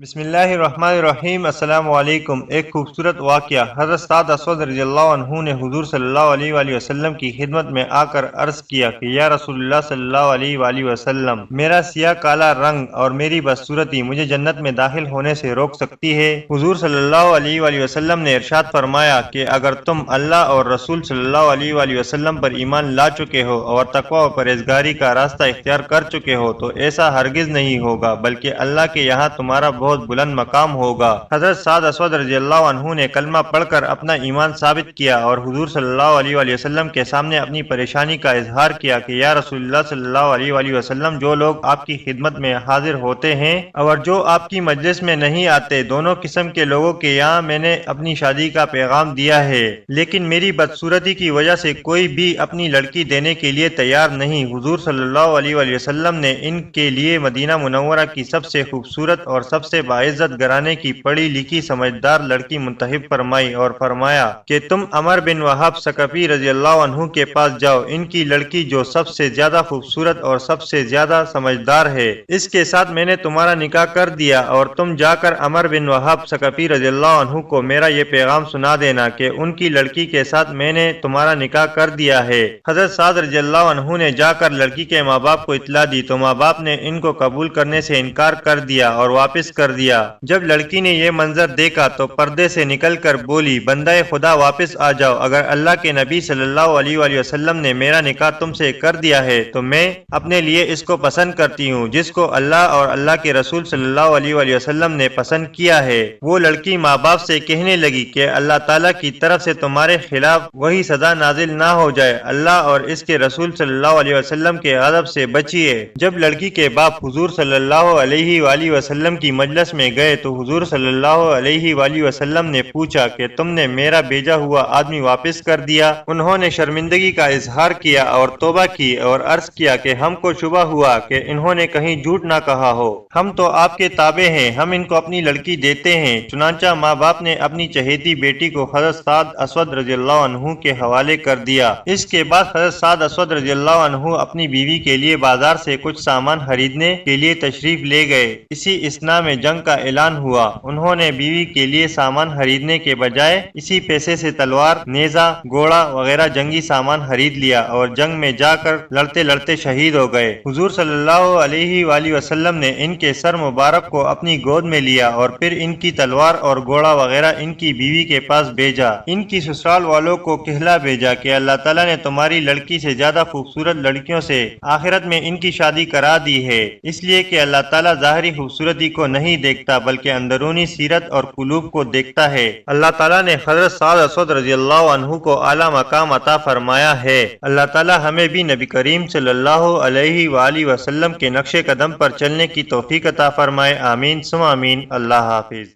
بسم اللہ الرحمن الرحیم۔ السلام علیکم۔ ایک خوبصورت واقعہ۔ حضرت سعد اسود رضی اللہ عنہ نے حضور صلی اللہ علیہ وآلہ وسلم کی خدمت میں آ کر عرض کیا کہ یا رسول اللہ صلی اللہ علیہ وآلہ وسلم، میرا سیاہ کالا رنگ اور میری بدصورتی مجھے جنت میں داخل ہونے سے روک سکتی ہے؟ حضور صلی اللہ علیہ وآلہ وسلم نے ارشاد فرمایا کہ اگر تم اللہ اور رسول صلی اللہ علیہ وآلہ وسلم پر ایمان لا چکے ہو اور تقوی و پرہیزگاری کا راستہ اختیار کر چکے ہو تو ایسا ہرگز نہیں ہوگا، بلکہ اللہ کے یہاں تمہارا بہت بلند مقام ہوگا۔ حضرت سعد اسود رضی اللہ عنہ نے کلمہ پڑھ کر اپنا ایمان ثابت کیا اور حضور صلی اللہ علیہ وآلہ وسلم کے سامنے اپنی پریشانی کا اظہار کیا کہ یا رسول اللہ صلی اللہ علیہ وآلہ وسلم، جو لوگ آپ کی خدمت میں حاضر ہوتے ہیں اور جو آپ کی مجلس میں نہیں آتے، دونوں قسم کے لوگوں کے یہاں میں نے اپنی شادی کا پیغام دیا ہے، لیکن میری بدصورتی کی وجہ سے کوئی بھی اپنی لڑکی دینے کے لیے تیار نہیں۔ حضور صلی اللہ علیہ وآلہ وسلم نے ان کے لیے مدینہ منورہ کی سب سے خوبصورت اور سب سے باعزت گھرانے کی پڑھی لکھی سمجھدار لڑکی منتخب فرمائی اور فرمایا کہ تم عمر بن وہب ثقفی رضی اللہ عنہ کے پاس جاؤ، ان کی لڑکی جو سب سے زیادہ خوبصورت اور سب سے زیادہ سمجھدار ہے، اس کے ساتھ میں نے تمہارا نکاح کر دیا، اور تم جا کر عمر بن وہب ثقفی رضی اللہ عنہ کو میرا یہ پیغام سنا دینا کہ ان کی لڑکی کے ساتھ میں نے تمہارا نکاح کر دیا ہے۔ حضرت سعد رضی اللہ عنہ نے جا کر لڑکی کے ماں باپ کو اطلاع دی تو ماں باپ نے ان کو قبول کرنے سے انکار کر دیا اور واپس کر دیا۔ جب لڑکی نے یہ منظر دیکھا تو پردے سے نکل کر بولی، بندہ خدا واپس آ جاؤ، اگر اللہ کے نبی صلی اللہ علیہ وآلہ وسلم نے میرا نکاح تم سے کر دیا ہے تو میں اپنے لیے اس کو پسند کرتی ہوں جس کو اللہ اور اللہ کے رسول صلی اللہ علیہ وآلہ وسلم نے پسند کیا ہے۔ وہ لڑکی ماں باپ سے کہنے لگی کہ اللہ تعالیٰ کی طرف سے تمہارے خلاف وہی سزا نازل نہ ہو جائے، اللہ اور اس کے رسول صلی اللہ علیہ وسلم کے غضب سے بچیے۔ جب لڑکی کے باپ حضور صلی اللہ علیہ وآلہ وسلم کی مجلس میں گئے تو حضور صلی اللہ علیہ وآلہ وسلم نے پوچھا کہ تم نے میرا بھیجا ہوا آدمی واپس کر دیا؟ انہوں نے شرمندگی کا اظہار کیا اور توبہ کی اور عرض کیا کہ ہم کو شبہ ہوا کہ انہوں نے کہیں جھوٹ نہ کہا ہو، ہم تو آپ کے تابع ہیں، ہم ان کو اپنی لڑکی دیتے ہیں۔ چنانچہ ماں باپ نے اپنی چہیتی بیٹی کو حضرت سعد اسود رضی اللہ عنہ کے حوالے کر دیا۔ اس کے بعد حضرت سعد اسود رضی اللہ عنہ اپنی بیوی کے لیے بازار سے کچھ سامان خریدنے کے لیے تشریف لے گئے۔ اسی اثنا میں جنگ کا اعلان ہوا۔ انہوں نے بیوی کے لیے سامان خریدنے کے بجائے اسی پیسے سے تلوار، نیزہ، گھوڑا وغیرہ جنگی سامان خرید لیا اور جنگ میں جا کر لڑتے لڑتے شہید ہو گئے۔ حضور صلی اللہ علیہ وآلہ وسلم نے ان کے سر مبارک کو اپنی گود میں لیا اور پھر ان کی تلوار اور گھوڑا وغیرہ ان کی بیوی کے پاس بھیجا۔ ان کی سسرال والوں کو کہلا بھیجا کہ اللہ تعالیٰ نے تمہاری لڑکی سے زیادہ خوبصورت لڑکیوں سے آخرت میں ان کی شادی کرا دی ہے، اس لیے کہ اللہ تعالیٰ ظاہری خوبصورتی کو نہیں دیکھتا بلکہ اندرونی سیرت اور قلوب کو دیکھتا ہے۔ اللہ تعالیٰ نے حضرت سعد اسود رضی اللہ عنہ کو اعلیٰ مقام عطا فرمایا ہے۔ اللہ تعالیٰ ہمیں بھی نبی کریم صلی اللہ علیہ وآلہ وسلم کے نقش قدم پر چلنے کی توفیق عطا فرمائے۔ آمین ثم آمین۔ اللہ حافظ۔